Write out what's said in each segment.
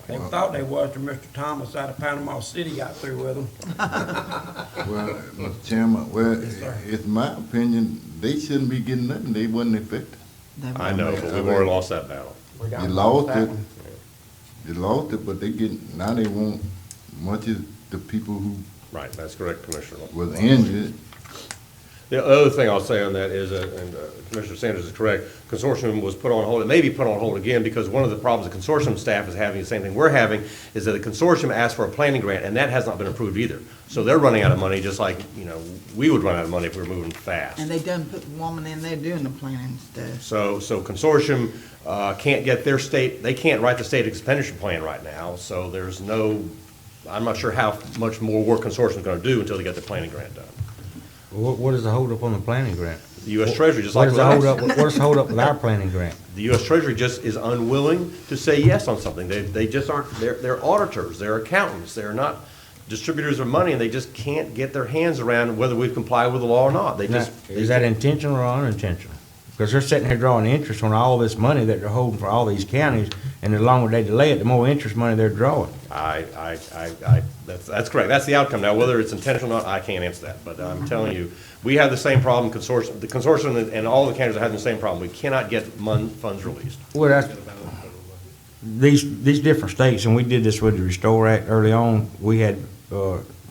They thought they was till Mr. Thomas out of Panama City got through with them. Well, Mr. Chairman, well, Yes, sir. it's my opinion, they shouldn't be getting nothing, they wasn't affected. I know, but we've already lost that battle. We got You lost that it. one. They lost it, but now they want much as the people who Right, that's correct, Commissioner. was injured. The other thing I'll say on that is, and Commissioner Sanders is correct, consortium was put on hold, it may be put on hold again, because one of the problems the consortium staff is having, the same thing we're having, is that the consortium asked for a planning grant, and that has not been approved either. So they're running out of money, just like, we would run out of money if we were moving fast. And they done put the woman in there doing the planning stuff. So consortium can't get their state, they can't write the state expenditure plan right now, so there's no, I'm not sure how much more work consortium's gonna do until they get the planning grant done. What is the holdup on the planning grant? The US Treasury, just What like is with the us. holdup, what is the holdup with our planning grant? The US Treasury just is unwilling to say yes on something. They just aren't, they're auditors, they're accountants, they're not distributors of money, and they just can't get their hands around whether we've complied with the law or not. They Now, just. is that intentional or unintentional? Because they're sitting here drawing interest on all this money that they're holding for all these counties, and the longer they delay it, the more interest money they're drawing. That's correct. That's the outcome. Now, whether it's intentional or not, I can't answer that. But I'm telling you, we have the same problem, the consortium and all the counties are having the same problem. We cannot get funds released. Well, that's, these different states, and we did this with the Restore Act early on, we had,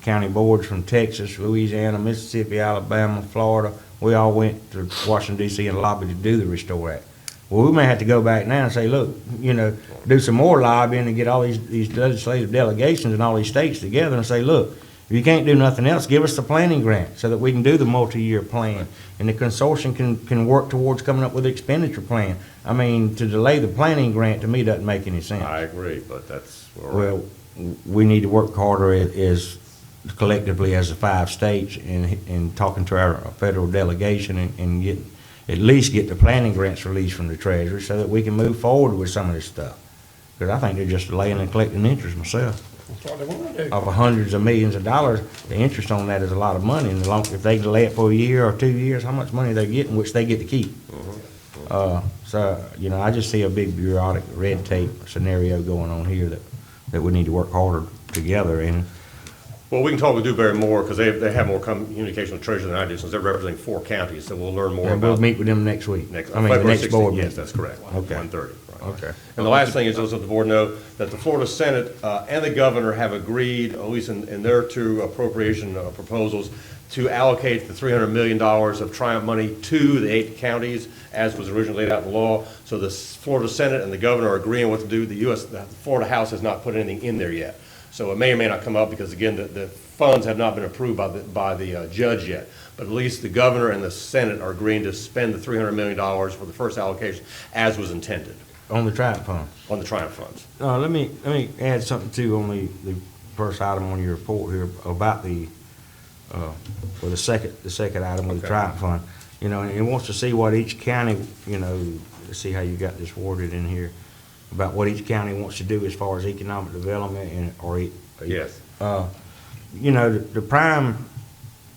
county boards from Texas, Louisiana, Mississippi, Alabama, Florida. We all went to Washington DC and lobbied to do the Restore Act. Well, we may have to go back now and say, look, do some more lobbying and get all these legislative delegations in all these states together and say, look, if you can't do nothing else, give us the planning grant so that we can do the multi-year plan. And the consortium can work towards coming up with an expenditure plan. I mean, to delay the planning grant, to me, doesn't make any sense. I agree, but that's where we're at. Well, we need to work harder as collectively as the 5 states and talking to our federal delegation and get, at least get the planning grants released from the Treasury so that we can move forward with some of this stuff. Because I think they're just delaying and collecting interest myself. That's what they want to do. Of hundreds of millions of dollars, the interest on that is a lot of money. And if they delay it for a year or 2 years, how much money they're getting, which they get to keep. So, I just see a big bureaucratic red tape scenario going on here that we need to work harder together. And Well, we can talk with Dewberry more, because they have more communication with Treasury than I do, since they're representing 4 counties, so we'll learn more and we'll about. meet with them next week. The The next board Yes, meeting. that's correct. Okay. 1:30. right. Okay. And the last thing is, also the board know that the Florida Senate and the governor have agreed, at least in their 2 appropriation proposals, to allocate the $300 million of Triumph money to the 8 counties, as was originally laid out in the law. So the Florida Senate and the governor are agreeing what to do. The Florida House has not put anything in there yet. So it may or may not come up, because again, the funds have not been approved by the judge yet. But at least the governor and the Senate are agreeing to spend the $300 million for the first allocation as was intended On the Triumph Fund. on the Triumph funds. Let me add something too on the first item on your report here about for the second item with the Okay. Triumph Fund. And it wants to see what each county, let's see how you got this worded in here, about what each county wants to do as far as economic development Yes. The prime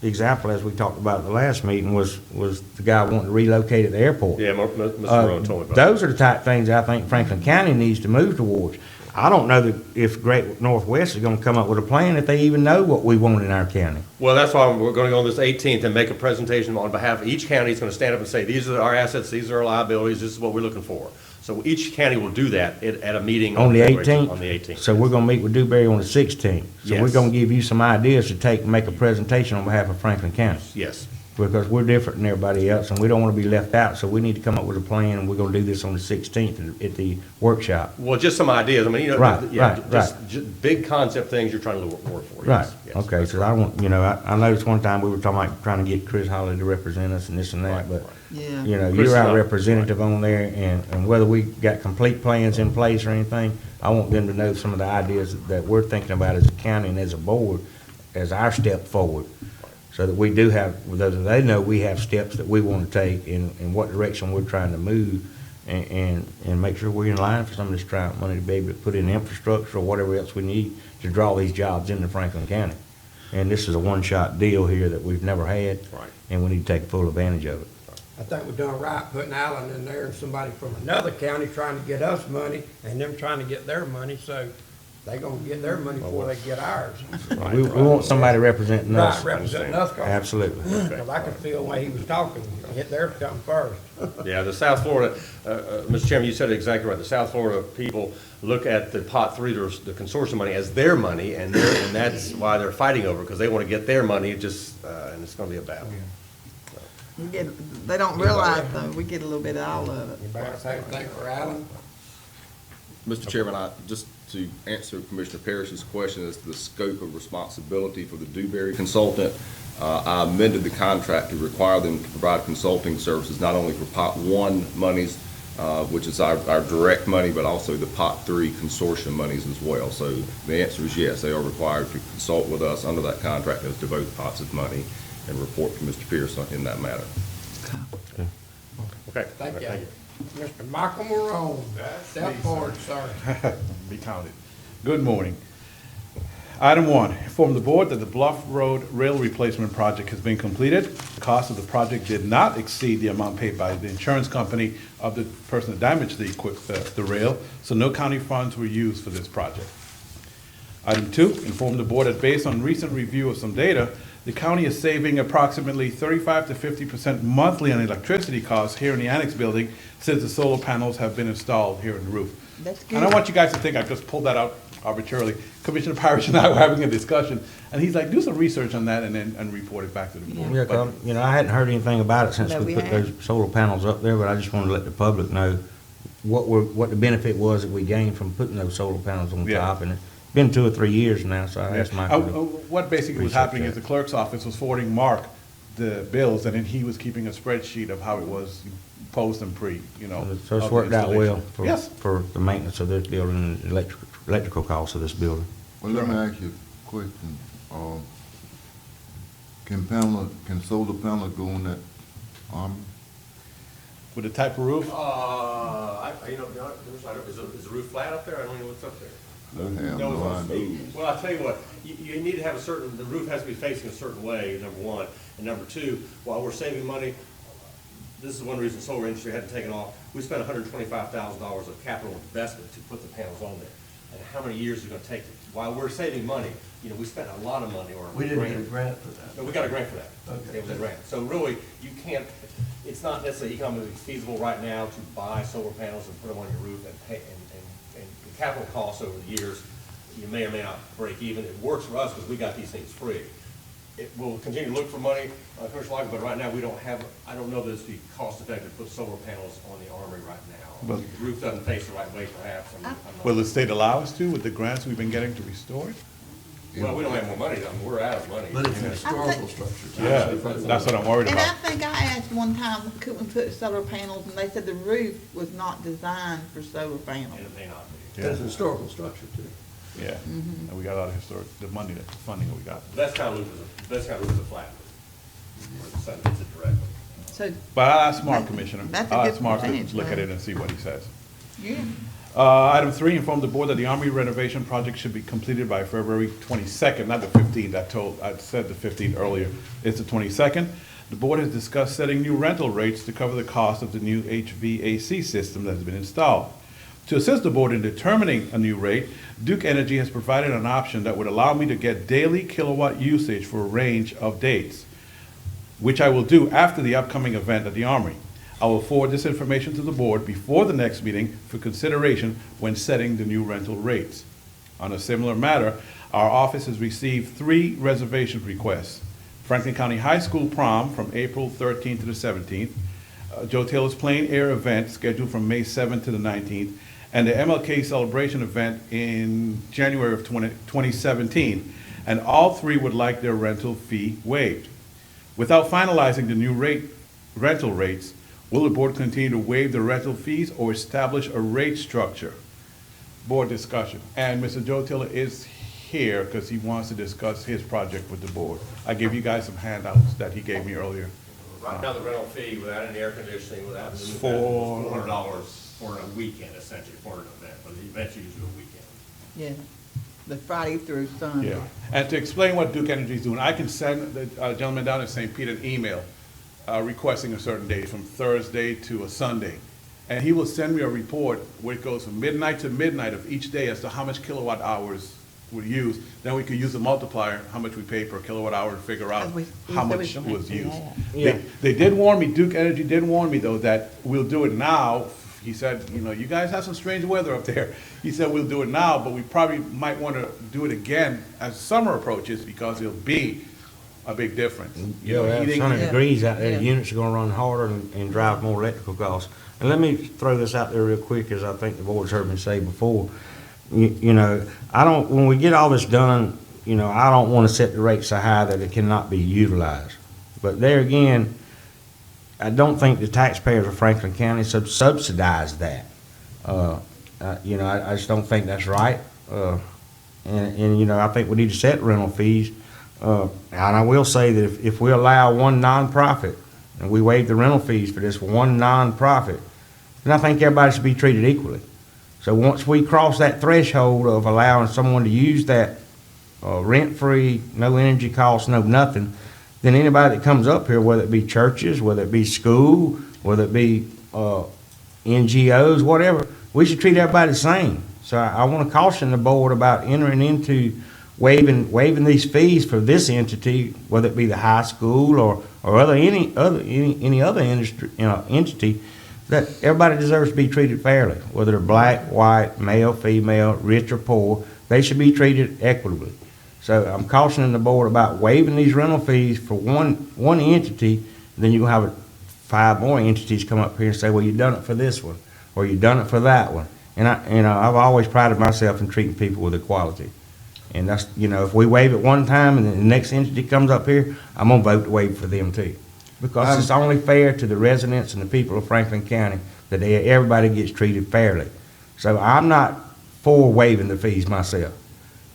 example, as we talked about at the last meeting, was the guy wanting to relocate at the airport. Yeah, Mr. Marone told me about that. Those are the type of things I think Franklin County needs to move towards. I don't know that if Great Northwest is gonna come up with a plan, if they even know what we want in our county. Well, that's why we're going to go on this 18th and make a presentation on behalf of each county. It's going to stand up and say, these are our assets, these are our liabilities, this is what we're looking for. So each county will do that at a meeting. On the 18th? On the 18th. So we're gonna meet with Dewberry on the 16th. So we're Yes. gonna give you some ideas to take and make a presentation on behalf of Franklin County. Yes. Because we're different than everybody else, and we don't wanna be left out, so we need to come up with a plan, and we're gonna do this on the 16th at the workshop. Well, just some ideas. I mean, Right, yeah, right, just big concept things you're trying to work for. Right, Yes, yes, okay, that's so I want, I noticed one time we were talking about trying to get Chris Holly to represent us and this and that, Right, but, right. Yeah. Chris you're is our not- representative on there, and whether we got complete plans in place or anything, I want them to know some of the ideas that we're thinking about as a county and as a board, as our step forward, so that we do have, they know we have steps that we want to take in what direction we're trying to move, and make sure we're in line for some of this Triumph money to be able to put in infrastructure or whatever else we need to draw these jobs into Franklin County. And this is a one-shot deal here that we've never had. Right. And we need to take full advantage of it. I think we've done right putting Allen in there and somebody from another county trying to get us money and them trying to get their money, so they gonna get their money before they get ours. We want somebody representing Right, us. representing us, Absolutely. because I could feel the way he was talking, hit theirs come first. Yeah, the South Florida, Mr. Chairman, you said it exactly right. The South Florida people look at the Pot 3, the consortium money, as their money, and that's why they're fighting over, because they want to get their money, and it's going to be a battle. They don't realize though, we get a little bit of all of it. Anybody else have anything for Allen? Mr. Chairman, just to answer Commissioner Parrish's question as to the scope of responsibility for the Dewberry consultant, I amended the contract to require them to provide consulting services not only for Pot 1 monies, which is our direct money, but also the Pot 3 consortium monies as well. So the answer is yes, they are required to consult with us under that contract as to both pots of money and report to Mr. Pierce in that matter. Okay. Thank you. Mr. Michael Morone, step forward, sir. Be counted. Good morning. Item 1, inform the board that the Bluff Road Rail Replacement Project has been completed. The cost of the project did not exceed the amount paid by the insurance company of the person that damaged the rail, so no county funds were used for this project. Item 2, inform the board that based on recent review of some data, the county is saving approximately 35 to 50% monthly on electricity costs here in the annex building since the solar panels have been installed here in the roof. That's And I don't good. want you guys to think I just pulled that out arbitrarily. Commissioner Parrish and I were having a discussion, and he's like, do some research on that and report it back to the board. Yeah, But- 'cause, I hadn't heard anything about it since No, we we put those hadn't. solar panels up there, but I just wanted to let the public know what the benefit was that we gained from putting those solar panels on Yeah. top. And it's been 2 or 3 years now, so I asked Michael to What basically was research happening that. is the clerk's office was forwarding Mark the bills, and then he was keeping a spreadsheet of how it was post and pre, So it's of the worked out well installation. Yes. for the maintenance of this building and the electrical costs of this building. Well, let me ask you a question. Can solar panel go on that army? With the type of roof? Is the roof flat up there? I don't know what's up there. I have No, no it's- idea. Well, I'll tell you what, you need to have the roof has to be facing a certain way, number one. And number two, while we're saving money, this is one reason the solar industry hadn't taken off. We spent $125,000 of capital investment to put the panels on there. And how many years is it gonna take? While we're saving money, we spent a lot of money or. We didn't get a grant for that. No, we got a grant for that. Okay. It was a grant. So really, you can't, it's not necessarily economically feasible right now to buy solar panels and put them on your roof and pay, and the capital costs over the years, you may or may not break even. It works for us because we got these things free. It will continue to look for money, commercial life, but right now, I don't know that it's be cost effective to put solar panels on the Armory right now. Well- The roof doesn't face the right way perhaps. I'm not- Will the state allow us to with the grants we've been getting to restore it? Well, we don't have more money, we're out of money. But it's an historical structure. too. Yeah, that's what I'm worried And I about. think I asked one time, could we put solar panels, and they said the roof was not designed for solar panels. And it may not be. It's an historical structure too. Yeah, and we got a lot of the money, the funding that we got. Best kind of roof is a flat roof. Where the sun hits it directly. So, But I'll ask Mark, Commissioner. That's a I'll good ask Mark to percentage, look at though. it and see what he says. yeah, Item 3, inform the board that the Army renovation project should be completed by February 22nd, not the 15th. I said the 15th earlier. It's the 22nd. The board has discussed setting new rental rates to cover the cost of the new HVAC system that has been installed. To assist the board in determining a new rate, Duke Energy has provided an option that would allow me to get daily kilowatt usage for a range of dates, which I will do after the upcoming event at the Armory. I will forward this information to the board before the next meeting for consideration when setting the new rental rates. On a similar matter, our office has received 3 reservation requests. Franklin County High School prom from April 13th to the 17th, Joe Taylor's Plain Air event scheduled from May 7th to the 19th, and the MLK celebration event in January of 2017. And all 3 would like their rental fee waived. Without finalizing the new rental rates, will the board continue to waive the rental fees or establish a rate structure? Board discussion. And Mr. Joe Taylor is here because he wants to discuss his project with the board. I gave you guys some handouts that he gave me earlier. Right now, the rental fee without any air conditioning, without the new $400. $400 for a weekend, essentially, for an event, but the event's usually a weekend. yeah, the Friday through Sunday. Yeah. And to explain what Duke Energy is doing, I can send the gentleman down in St. Pete an email requesting a certain day, from Thursday to a Sunday. And he will send me a report where it goes from midnight to midnight of each day as to how much kilowatt hours we use. Then we could use a multiplier, how much we pay per kilowatt hour to figure out how much was used. Yeah. They did warn me, Duke Energy did warn me though, that we'll do it now. He said, you know, you guys have some strange weather up there. He said, we'll do it now, but we probably might want to do it again as summer approaches because it'll be a big difference. You know, heating- 100 degrees out there, Yeah. the units are gonna run harder and drive more electrical costs. And let me throw this out there real quick, as I think the board's heard me say before. You know, when we get all this done, you know, I don't wanna set the rate so high that it cannot be utilized. But there again, I don't think the taxpayers of Franklin County should subsidize that. You know, I just don't think that's right. And, you know, I think we need to set rental fees. And I will say that if we allow one nonprofit, and we waive the rental fees for this one nonprofit, then I think everybody should be treated equally. So once we cross that threshold of allowing someone to use that rent-free, no energy cost, no nothing, then anybody that comes up here, whether it be churches, whether it be school, whether it be NGOs, whatever, we should treat everybody the same. So I want to caution the board about entering into waiving these fees for this entity, whether it be the high school or any other industry, you know, entity, that everybody deserves to be treated fairly, whether they're black, white, male, female, rich or poor, they should be treated equitably. So I'm cautioning the board about waiving these rental fees for one entity, then you're gonna have 5 more entities come up here and say, well, you done it for this one, or you done it for that one. And I've always prided myself in treating people with equality. And that's, you know, if we waive it one time and then the next entity comes up here, I'm gonna vote to waive for them too. Because it's only fair to the residents and the people of Franklin County that everybody gets treated fairly. So I'm not for waiving the fees myself.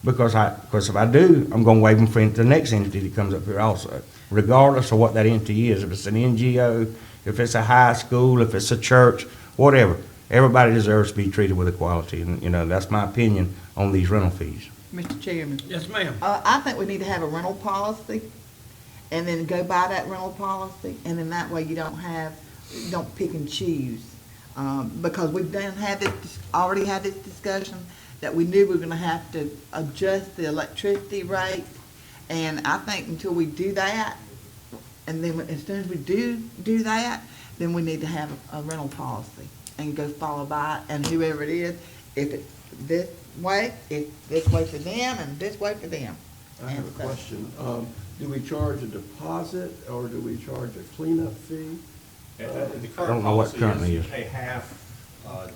Because if I do, I'm gonna waive them for the next entity that comes up here also, regardless of what that entity is. If it's an NGO, if it's a high school, if it's a church, whatever. Everybody deserves to be treated with equality, and, you know, that's my opinion on these rental fees. Mr. Chairman, Yes, ma'am. I think we need to have a rental policy and then go by that rental policy, and then that way you don't pick and choose. Because we've already had this discussion that we knew we were gonna have to adjust the electricity rate. And I think until we do that, and then as soon as we do that, then we need to have a rental policy and go follow by it. And whoever it is, if it's this way, it's this way for them and this way for them. I have a question. Do we charge a deposit or do we charge a cleanup fee? The I current don't know what policy currently is is. you pay half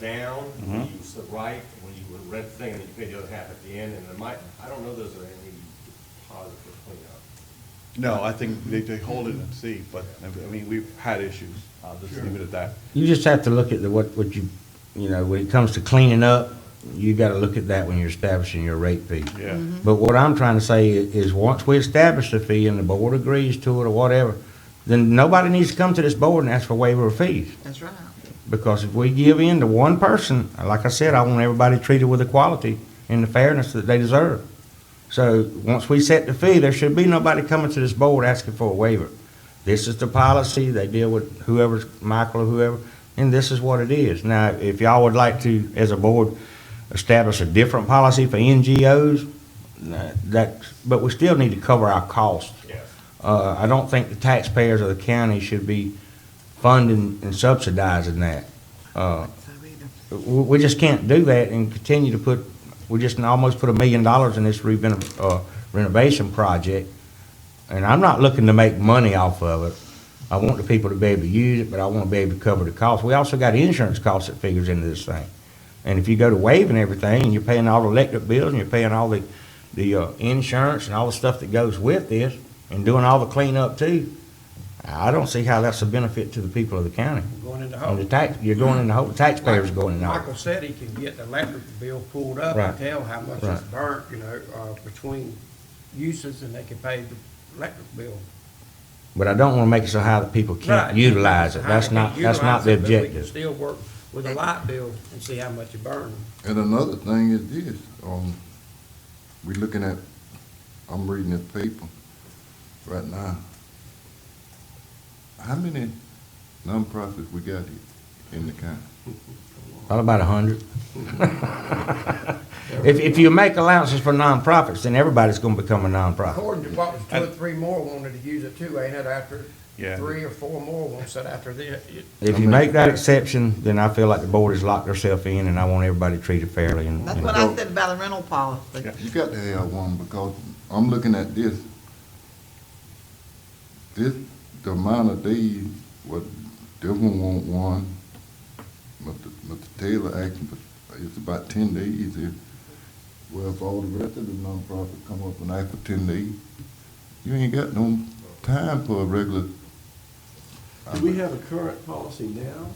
down when you use the right, when you would rent the thing, and then you pay the other half at the end, and I don't know those are any deposit for cleanup. No, I think they hold it and see, but, I mean, we've had issues. I'll just leave it at that. You just have to look at what you know, when it comes to cleaning up, you gotta look at that when you're establishing your rate fee. Yeah. But what I'm trying to say is, once we establish the fee and the board agrees to it or whatever, then nobody needs to come to this board and ask for waiver of fees. That's right. Because if we give in to one person, like I said, I want everybody treated with equality and the fairness that they deserve. So once we set the fee, there should be nobody coming to this board asking for a waiver. This is the policy, they deal with whoever's, Michael or whoever, and this is what it is. Now, if y'all would like to, as a board, establish a different policy for NGOs, but we still need to cover our costs. Yes. I don't think the taxpayers of the county should be funding and subsidizing that. So either. We just can't do that and continue to we just almost put $1 million in this renovation project. And I'm not looking to make money off of it. I want the people to be able to use it, but I want to be able to cover the cost. We also got insurance costs that figures into this thing. And if you go to waiving everything, and you're paying all the electric bills, and you're paying all the insurance and all the stuff that goes with this, and doing all the cleanup too, I don't see how that's a benefit to the people of the county. Going in the And hole. you're going in the hole, the taxpayers are going in the hole. Michael said he can get the electric bill pulled up Right. and tell how much Right. it's burnt, you know, between uses, and they can pay the electric bill. But I don't want to make it so high that people can't Right. utilize it. How That's they not, can that's not utilize the it, but we can objective. still work with a light bill and see how much it burns. And another thing is this, we looking at, I'm reading this paper right now. how many nonprofits we got here in the county? Probably about 100. If you make allowances for nonprofits, then everybody's gonna become a nonprofit. According to what was two or three more wanted to use it too, ain't it, after Yeah. 3 or 4 more won't sit after this. If you make that exception, then I feel like the board has locked themselves in, and I want everybody treated fairly. And That's what I said about a rental policy. Yeah. You got to have one, because I'm looking at this. The amount of days, what, different want one, Mr. Taylor asking for, it's about 10 days here. Well, if all the rest of the nonprofits come up and ask for 10 days, you ain't got no time for a regular. Do we have a current policy now?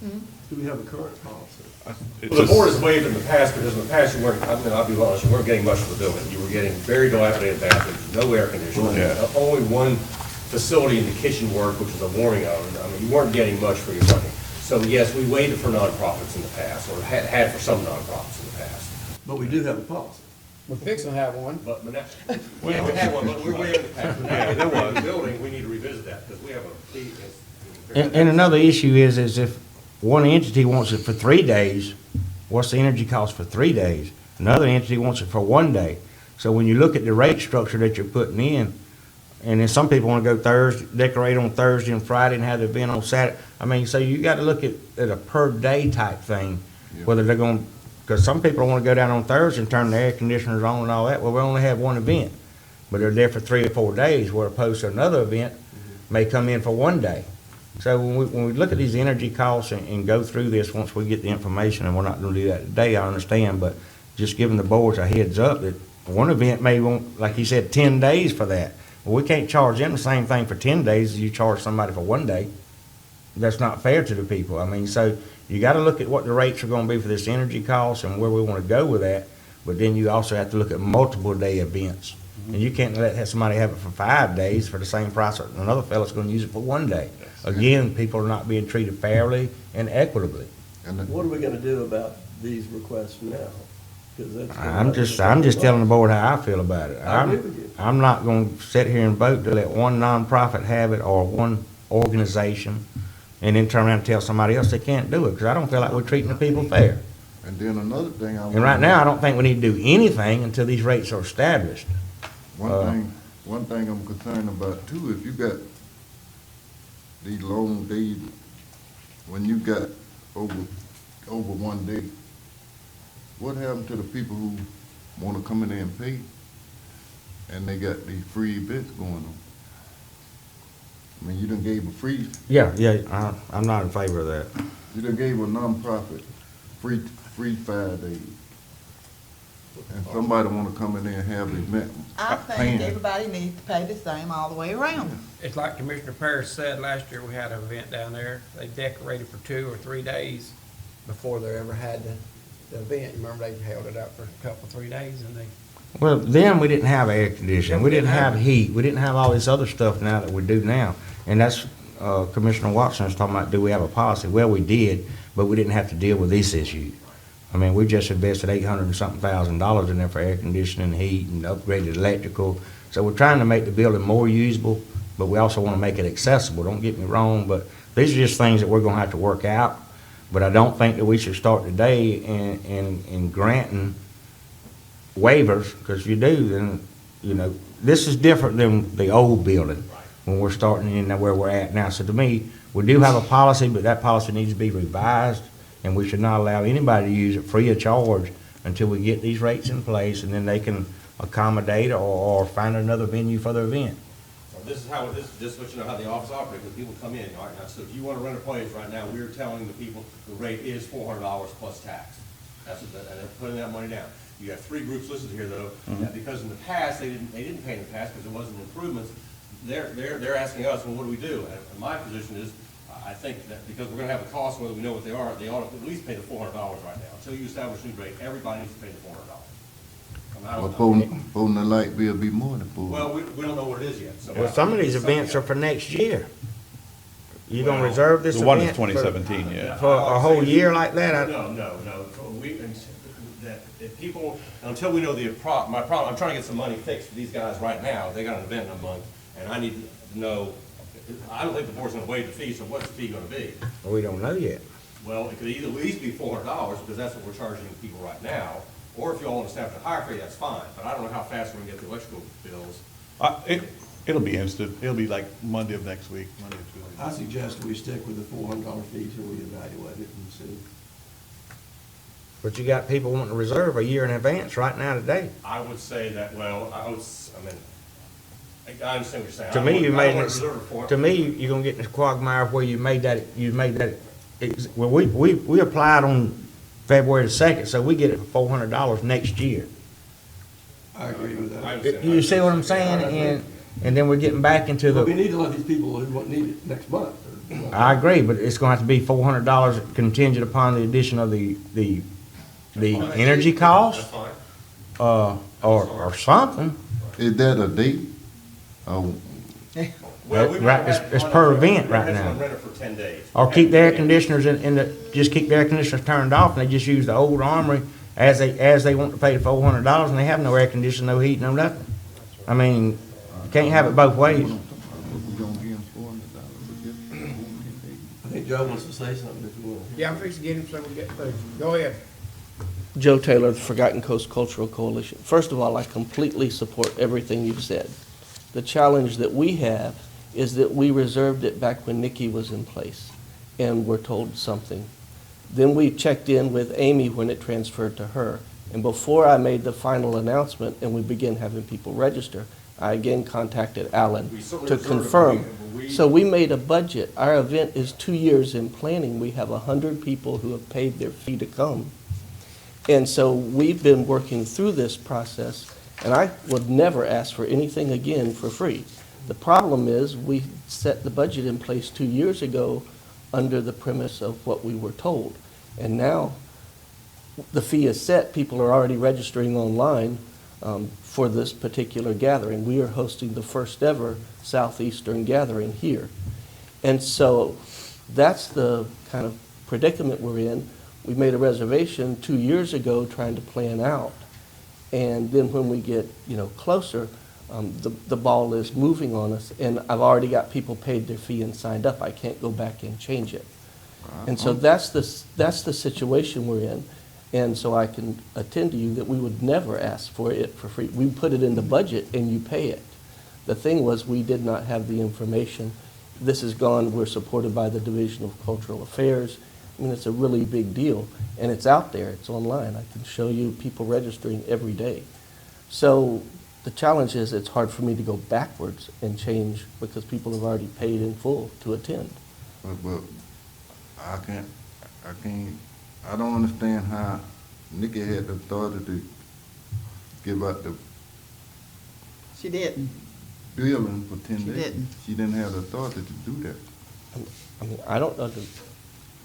Do we have a current policy? Well, the board has waived in the past, because in the past, you weren't, I'll be honest, you weren't getting much for the building. You were getting very dilapidated bathrooms, no air conditioning, Yeah. only one facility in the kitchen work, which was a warming oven. I mean, you weren't getting much for your money. So yes, we waived it for nonprofits in the past, or had for some nonprofits in the past. But we do have a policy. We're fixing to have one. But now, yeah, we had one, but we're waiving the past. But now, there was a building, we need to revisit that, because we have a fee. And another issue is if one entity wants it for 3 days, what's the energy cost for 3 days? Another entity wants it for 1 day. So when you look at the rate structure that you're putting in, and then some people want to go Thursday, decorate on Thursday and Friday and have the event on Saturday. I mean, so you got to look at a per day type thing, whether they're going, because some people want to go down on Thursday and turn the air conditioners on and all that. Well, we only have one event, but they're there for 3 or 4 days, where opposed to another event may come in for 1 day. So when we look at these energy costs and go through this, once we get the information, and we're not going to do that today, I understand, but just giving the boards a heads up that one event may want, like you said, 10 days for that. Well, we can't charge them the same thing for 10 days as you charge somebody for 1 day. That's not fair to the people. I mean, so you got to look at what the rates are going to be for this energy cost and where we want to go with that. But then you also have to look at multiple day events. And you can't let somebody have it for 5 days for the same price that another fella's going to use it for 1 day. Again, people are not being treated fairly and equitably. And the- What are we gonna do about these requests now? 'Cause that's- I'm just telling the board how I feel about it. I agree with you. I'm not going to sit here and vote to let one nonprofit have it or one organization and then turn around and tell somebody else they can't do it, because I don't feel like we're treating the people fair. And then another thing I. And right now, I don't think we need to do anything until these rates are established. One thing I'm concerned about too, if you got these long days, when you got over 1 day, what happened to the people who wanna come in there and pay, and they got these free events going on? I mean, you done gave a free, I'm not in favor of that. you done gave a nonprofit free 5 days. And somebody wanna come in there and have an event. I think paying. everybody needs to pay the same all the way around. It's like Commissioner Parrish said, last year we had an event down there. They decorated for 2 or 3 days before they ever had the event. Remember, they held it up for a couple, 3 days, and they, Well, then we didn't have air conditioning, we didn't have heat, we didn't have all this other stuff now that we do now. And that's, Commissioner Watson was talking about, do we have a policy? Well, we did, but we didn't have to deal with this issue. I mean, we just invested $800 and something thousand in there for air conditioning, heat, and upgraded electrical. So we're trying to make the building more usable, but we also want to make it accessible, don't get me wrong, but these are just things that we're gonna have to work out. But I don't think that we should start today in granting waivers, because if you do, then, you know, this is different than the old building when we're starting in where we're at now. So to me, we do have a policy, but that policy needs to be revised, and we should not allow anybody to use it free of charge until we get these rates in place, and then they can accommodate or find another venue for their event. This is how, just so you know how the office operates, when people come in, all right, now, so if you want to rent a place right now, we're telling the people the rate is $400 plus tax. That's what, and they're putting that money down. You have 3 groups listed here, though, that because in the past, they didn't pay in the past because there wasn't improvements. They're asking us, well, what do we do? And my position is, I think that because we're gonna have a cost, whether we know what they are, they ought to at least pay the $400 right now. Until you establish a new rate, everybody needs to pay the $400. I But don't know. voting the light bill be more than $400. Well, we don't know what it is yet. So Well, some of these events are for next year. You gonna Well, reserve this The one is event for 2017, yeah. a whole year like that? No. That if people, until we know my problem, I'm trying to get some money fixed for these guys right now. They got an event in a month, and I need to know, I don't think the board's gonna waive the fee, so what's the fee gonna be? We don't know yet. Well, it could either at least be $400, because that's what we're charging people right now, or if you all want to establish a higher fee, that's fine, but I don't know how fast we're gonna get the electrical bills. It'll be instant. It'll be like Monday of next week, Monday or Tuesday. I suggest we stick with the $400 fee till we evaluate it and see. But you got people wanting to reserve a year in advance right now today. I would say that, well, I mean, I understand what you're saying. To I me, don't you want- I made, don't want to reserve it for it. to me, you're gonna get in this quagmire where you made that, well, we applied on February the 2nd, so we get it for $400 next year. I agree with I that. understand. You see what I'm saying? And then we're getting back into But we the, need to let these people who won't need it next month. I agree, but it's gonna have to be $400 contingent upon the addition of the energy That's cost, fine. or something. Is that a date? Oh, Well, we've Right, never had it's one per of them. event We've right had now. someone rent it for 10 days. Or keep the air conditioners just keep the air conditioners turned off, and they just use the old Armory as they want to pay the $400, and they have no air conditioning, no heat, no nothing. I mean, you can't have it both ways. we gonna give them $400 I think Joe wants to say something if you want. Yeah, I'm fixing to get him so we get food. Go ahead. Joe Taylor, the Forgotten Coast Cultural Coalition. First of all, I completely support everything you've said. The challenge that we have is that we reserved it back when Nikki was in place and were told something. Then we checked in with Amy when it transferred to her. And before I made the final announcement and we began having people register, I again contacted Alan We certainly to reserved it, confirm. but we- So we made a budget. Our event is 2 years in planning. We have 100 people who have paid their fee to come. And so we've been working through this process, and I would never ask for anything again for free. The problem is, we set the budget in place 2 years ago under the premise of what we were told. And now, the fee is set, people are already registering online for this particular gathering. We are hosting the first ever Southeastern gathering here. And so, that's the kind of predicament we're in. We made a reservation 2 years ago trying to plan out. And then when we get, closer, the ball is moving on us. And I've already got people paid their fee and signed up. I can't go back and change it. And so that's the situation we're in. And so I can attend to you that we would never ask for it for free. We put it in the budget and you pay it. The thing was, we did not have the information. This is gone, we're supported by the Division of Cultural Affairs. I mean, it's a really big deal, and it's out there, it's online. I can show you people registering every day. So the challenge is, it's hard for me to go backwards and change because people have already paid in full to attend. But I don't understand how Nikki had the authority to give out the She didn't. billing for 10 She days. didn't. She didn't have the authority to do that. I mean,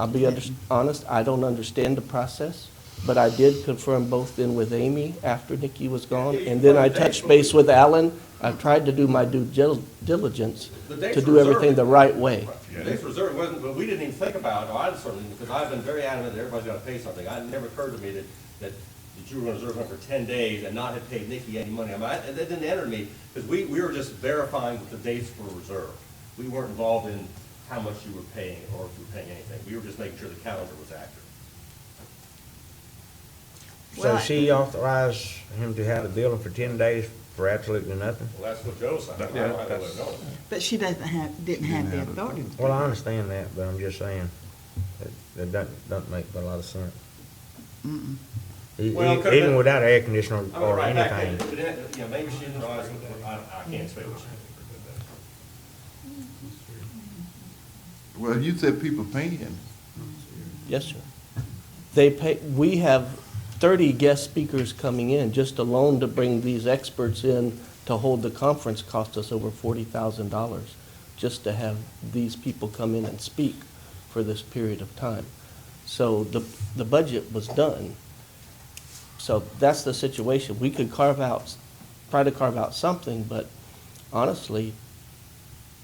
I'll be honest, I don't understand the process, but I did confirm both then with Amy after Nikki was gone, and then I touched base with Alan. I tried to do my due diligence The dates to were do everything reserved. the right way. The dates reserved wasn't, but we didn't even think about it, or I certainly, because I've been very adamant that everybody's gotta pay something. It never occurred to me that you were gonna reserve it for 10 days and not have paid Nikki any money. I mean, that didn't enter me, because we were just verifying that the dates were reserved. We weren't involved in how much you were paying, or if you were paying anything. We were just making sure the calendar was accurate. So Well, she authorized him to have the billing for 10 days for absolutely nothing? Well, that's what Joe said. I don't have a way of knowing. But she didn't have the authority. to do Well, I it. understand that, but I'm just saying, that doesn't make a lot of sense. Well, it could've Even been- without air conditioner I mean, or right back then, anything. maybe she didn't realize, I can't say what she. Well, you said people paying. Yes, sir. We have 30 guest speakers coming in. Just alone to bring these experts in to hold the conference cost us over $40,000, just to have these people come in and speak for this period of time. So the budget was done. So that's the situation. We could try to carve out something, but honestly,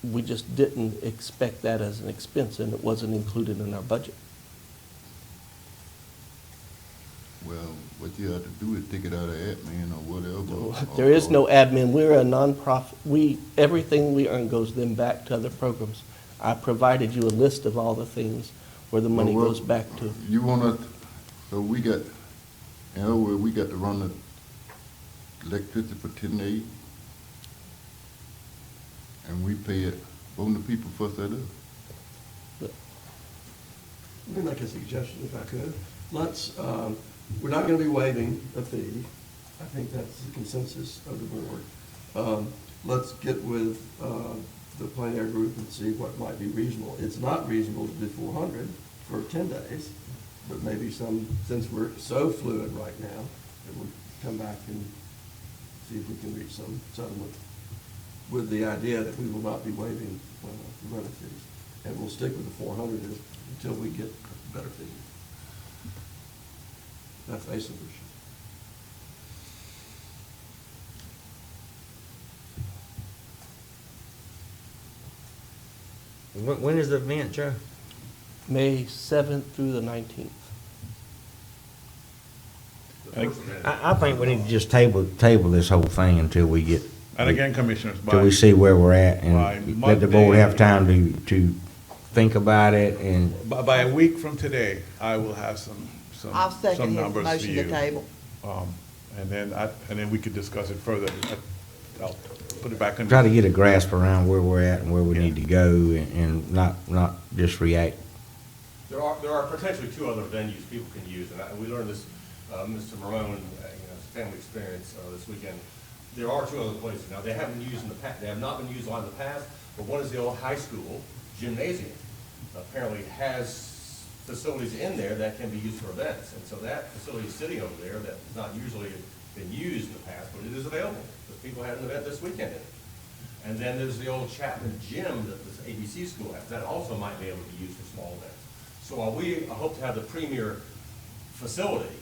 we just didn't expect that as an expense, and it wasn't included in our budget. Well, what you have to do is take it out of admin or whatever There is no admin. We're a nonprofit. Everything we earn goes then back to other programs. I provided you a list of all the things where the money Well, goes back to. You wanna, so we got, in other words, we got to run the electricity for 10 days, and we pay it on the people for set up. Let me make a suggestion if I could. Let's, we're not gonna be waiving a fee. I think that's the consensus of the board. Let's get with, the plein air group and see what might be reasonable. It's not reasonable to do 400 for 10 days, but maybe since we're so fluid right now, that we'll come back and see if we can reach some settlement with the idea that we will not be waiving rental fees. And we'll stick with the 400 until we get a better fee. That's a solution. When is the event, Joe? May 7th through the 19th. I think we need to just table this whole thing until we get, And again, Commissioners, till we see where we're at by and let the board Monday- have time to think about it and, by a week from today, I will have some I'll second some his numbers for motion to you. table. And then we could discuss it further. I'll put it back under. try to get a grasp around where we're at and where we Yeah. need to go and not just react. There are potentially two other venues people can use, and we learned this, Mr. Marone, family experience this weekend. There are two other places. Now, they haven't used in the past, they have not been used a lot in the past, but one is the old high school gymnasium. Apparently has facilities in there that can be used for events, and so that facility is sitting over there that has not usually been used in the past, but it is available, because people had an event this weekend in it. And then there's the old Chapman gym that this ABC school has, that also might be able to be used for small events. So while we hope to have the premier facility,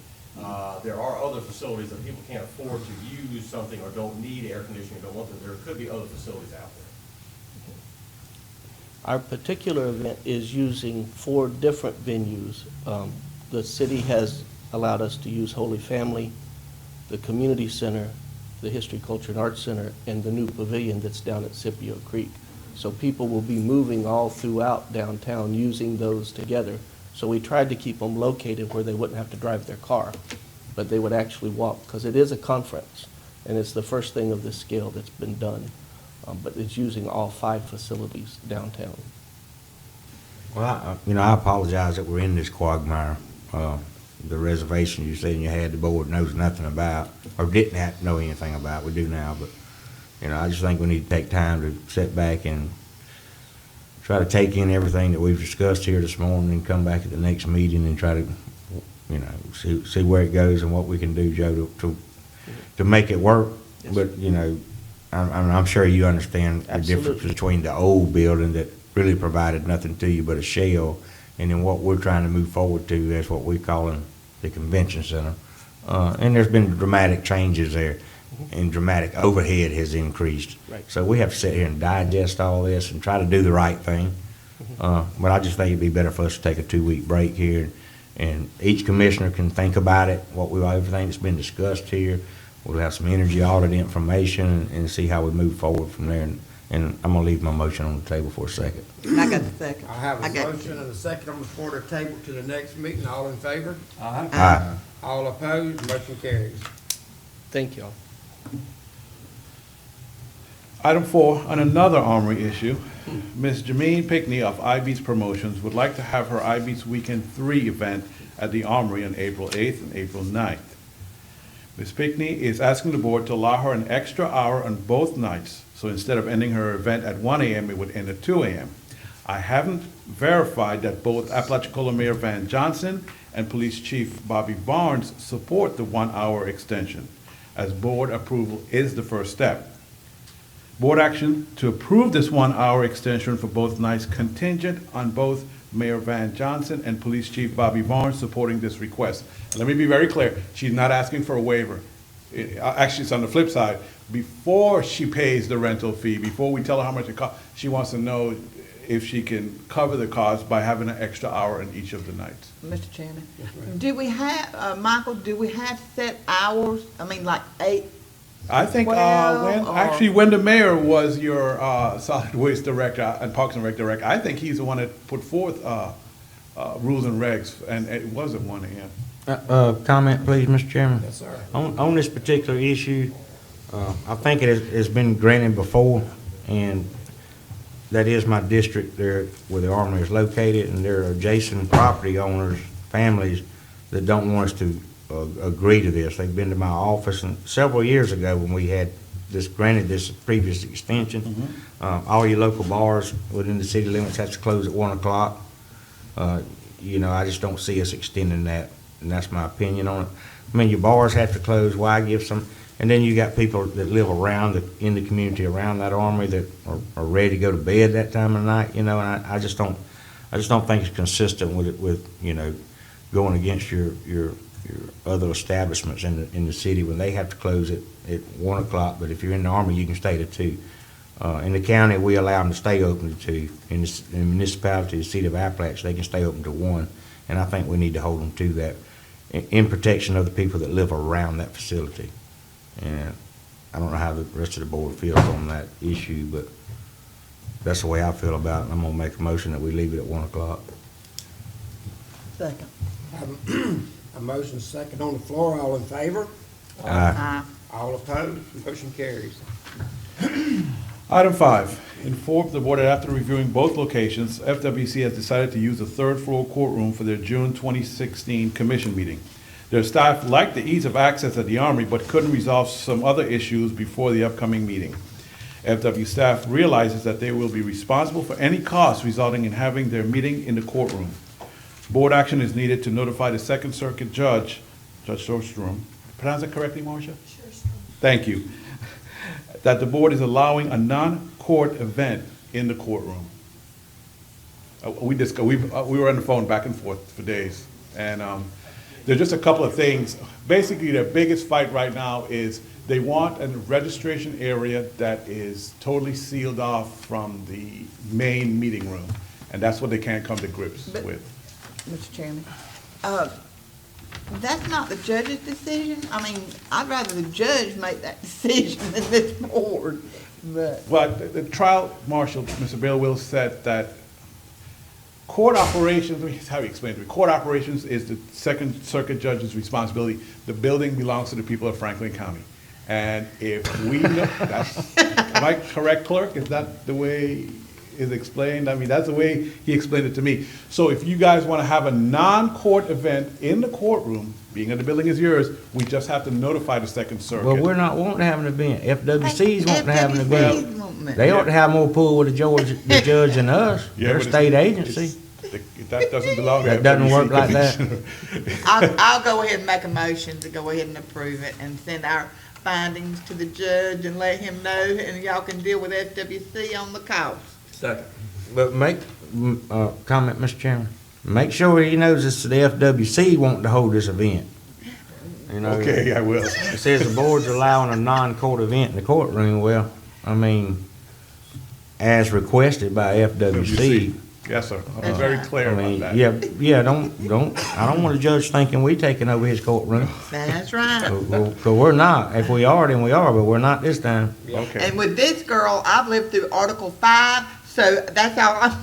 there are other facilities that people can't afford to use something or don't need air conditioning, don't want to, there could be other facilities out there. Our particular event is using 4 different venues. The city has allowed us to use Holy Family, the Community Center, the History, Culture, and Arts Center, and the new pavilion that's down at Scipio Creek. So people will be moving all throughout downtown using those together. So we tried to keep them located where they wouldn't have to drive their car, but they would actually walk, because it is a conference, and it's the first thing of this scale that's been done. But it's using all 5 facilities downtown. Well, I apologize that we're in this quagmire. The reservation you said you had, the board knows nothing about, or didn't have to know anything about. We do now, but, I just think we need to take time to sit back and try to take in everything that we've discussed here this morning and come back at the next meeting and try to, see where it goes and what we can do, Joe, to make it work. Yes. But, I'm sure you understand the difference Absolutely. between the old building that really provided nothing to you but a shell, and then what we're trying to move forward to is what we're calling the convention center. And there's been dramatic changes there, and dramatic overhead has increased. Right. So we have to sit here and digest all this and try to do the right thing. But I just think it'd be better for us to take a 2-week break here, and each commissioner can think about it, everything that's been discussed here. We'll have some energy audit information and see how we move forward from there. And I'm gonna leave my motion on the table for a second. And I got the second. I have a got- motion and a second on the floor to table to the next meeting. All in favor? Aye. All opposed? Motion carries. Thank y'all. Item 4, on another Armory issue, Ms. Jameen Pickney of IB's Promotions would like to have her IB's Weekend 3 event at the Armory on April 8th and April 9th. Ms. Pickney is asking the board to allow her an extra hour on both nights, so instead of ending her event at 1 a.m., it would end at 2 a.m. I haven't verified that both Apalachicola Mayor Van Johnson and Police Chief Bobby Barnes support the 1-hour extension, as board approval is the first step. Board action to approve this 1-hour extension for both nights contingent on both Mayor Van Johnson and Police Chief Bobby Barnes supporting this request. Let me be very clear, she's not asking for a waiver. Actually, it's on the flip side. Before she pays the rental fee, before we tell her how much it costs, she wants to know if she can cover the cost by having an extra hour in each of the nights. Mr. Chairman, do we have, Michael, do we have set hours? I mean, like 8 I think, Well, actually, when the mayor was your, solid waste director and Parks and Rec director, I think he's the one that put forth, rules and regs, and it was at 1 AM. Comment, please, Mr. Chairman? Yes, sir. On this particular issue, I think has been granted before, and that is my district there where the Armory is located, and there are adjacent property owners, families, that don't want us to agree to this. They've been to my office, and several years ago when we had granted this previous extension, all your local bars within the city limits have to close at 1 o'clock. You know, I just don't see us extending that, and that's my opinion on it. I mean, your bars have to close, why give some, and then you got people that live in the community around that Armory that are ready to go to bed that time of night, you know, and I just don't think it's consistent with, you know, going against your other establishments in the city when they have to close at 1 o'clock, but if you're in the Army, you can stay to 2. In the county, we allow them to stay open to 2. In the municipality, the city of Appalachia, they can stay open to 1, and I think we need to hold them to that in protection of the people that live around that facility. And I don't know how the rest of the board feels on that issue, but that's the way I feel about it. I'm gonna make a motion that we leave it at 1 o'clock. Second. A motion second on the floor, all in favor? Aye. All opposed? Motion carries. Item 5, inform the board that after reviewing both locations, FWC has decided to use the third floor courtroom for their June 2016 commission meeting. Their staff liked the ease of access at the Armory, but couldn't resolve some other issues before the upcoming meeting. FW staff realizes that they will be responsible for any costs resulting in having their meeting in the courtroom. Board action is needed to notify the Second Circuit Judge, Judge Shorstrom, pronounce it correctly, Marcia? Thank you. That the board is allowing a non-court event in the courtroom. We were on the phone back and forth for days, and there's just a couple of things. Basically, their biggest fight right now is they want a registration area that is totally sealed off from the main meeting room, and that's what they can't come to grips But- with. Mr. Chairman, that's not the judge's decision. I mean, I'd rather the judge make that decision than this board, but. Well, the trial marshal, Mr. Bill Wills, said that court operations, let me how you explain it to me. Court operations is the Second Circuit Judge's responsibility. The building belongs to the people of Franklin County. And if we know, am I correct, clerk? Is that the way is explained? I mean, that's the way he explained it to me. So if you guys want to have a non-court event in the courtroom, being that the building is yours, we just have to notify the Second Circuit. Well, we're not wanting to have an event. FWC's wanting to have an FWC's event. wanting it. They ought to have more pull with the judge than us. Yeah, They're a but state it's- agency. That doesn't belong to That doesn't FWC, work like that. Commissioner. I'll go ahead and make a motion to go ahead and approve it and send our findings to the judge and let him know, and y'all can deal with FWC on the cost. Second. But comment, Mr. Chairman. Make sure he knows it's the FWC wanting to hold this event. You know, Okay, I will. it says the board's allowing a non-court event in the courtroom. Well, I mean, as requested by FWC. Yes, sir. I'll be very clear I about mean, that. yeah, I don't want a judge thinking we taking over his courtroom. That's right. Cause we're not. If we are, then we are, but we're not this time. Okay. And with this girl, I've lived through Article 5, so that's all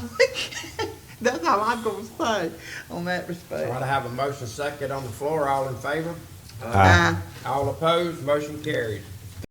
that's all I'm gonna say on that So respect. I have a motion second on the floor, all in favor? Aye. All opposed? Motion carries.